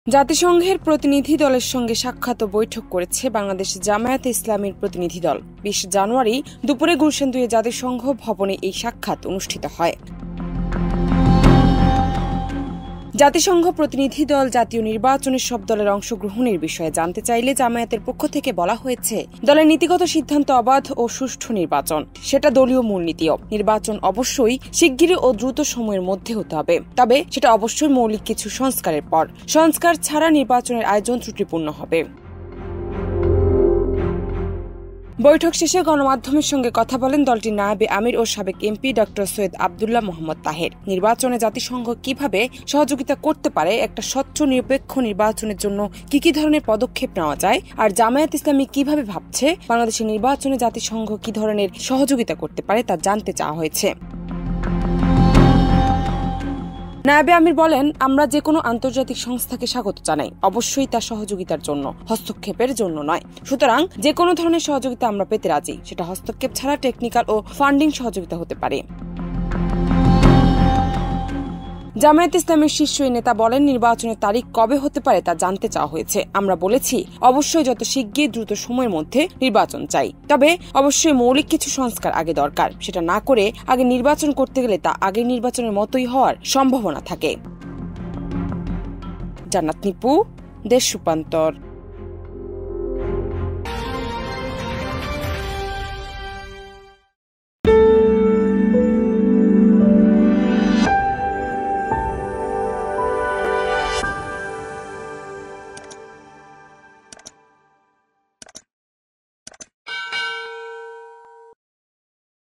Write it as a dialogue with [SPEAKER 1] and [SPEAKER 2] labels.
[SPEAKER 1] জাতিসংঘের প্রতিনিধি দলের সঙ্গে সাক্ষাৎ ও বৈঠক করেছে বাংলাদেশ জামায়াতে ইসলামীর প্রতিনিধি দল। ২০ জানুয়ারি দুপুরে গুলশান ২ জাতিসংঘ ভবনে এই সাক্ষাৎ অনুষ্ঠিত হয়। জাতিসংঘ প্রতিনিধি দল জাতীয় নির্বাচনে সব দলের অংশগ্রহণের বিষয়ে জানতে চাইলে জামায়াতের পক্ষ থেকে বলা হয়েছে, দলের নীতিগত সিদ্ধান্ত অবাধ ও সুষ্ঠু নির্বাচন, সেটা দলীয় মূলনীতিও। নির্বাচন অবশ্যই শিগগিরই ও দ্রুত সময়ের মধ্যে হতে হবে, তবে সেটা অবশ্যই মৌলিক কিছু সংস্কারের পর। সংস্কার ছাড়া নির্বাচনের আয়োজন ত্রুটিপূর্ণ হবে। বৈঠক শেষে গণমাধ্যমের সঙ্গে কথা বলেন দলটির নায়েবে আমির ও সাবেক এমপি ড. সৈয়দ আব্দুল্লাহ মোহাম্মদ তাহের। নির্বাচনে জাতিসংঘ কিভাবে সহযোগিতা করতে পারে, একটা স্বচ্ছ নিরপেক্ষ নির্বাচনের জন্য কি ধরনের পদক্ষেপ নেওয়া যায়, আর জামায়াত ইসলামী কিভাবে ভাবছে বাংলাদেশের নির্বাচনে জাতিসংঘ কি ধরনের সহযোগিতা করতে পারে তা জানতে চাওয়া হয়েছে। নায়েবে আমির বলেন, আমরা যে কোনো আন্তর্জাতিক সংস্থাকে স্বাগত জানাই, অবশ্যই তা সহযোগিতার জন্য, হস্তক্ষেপের জন্য নয়। সুতরাং যে কোনো ধরনের সহযোগিতা আমরা পেতে রাজি, সেটা হস্তক্ষেপ ছাড়া টেকনিক্যাল ও ফান্ডিং সহযোগিতা হতে পারে। জামায়াত ইসলামের শীর্ষ নেতা বলেন, নির্বাচনের তারিখ কবে হতে পারে তা জানতে চাওয়া হয়েছে। আমরা বলেছি, অবশ্যই যত শিগগির দ্রুত সময়ের মধ্যে নির্বাচন চাই, তবে অবশ্যই মৌলিক কিছু সংস্কার আগে দরকার। সেটা না করে আগে নির্বাচন করতে গেলে তা আগের নির্বাচনের মতোই হওয়ার সম্ভাবনা থাকে। জান্নাত নিপু, দেশ রূপান্তর।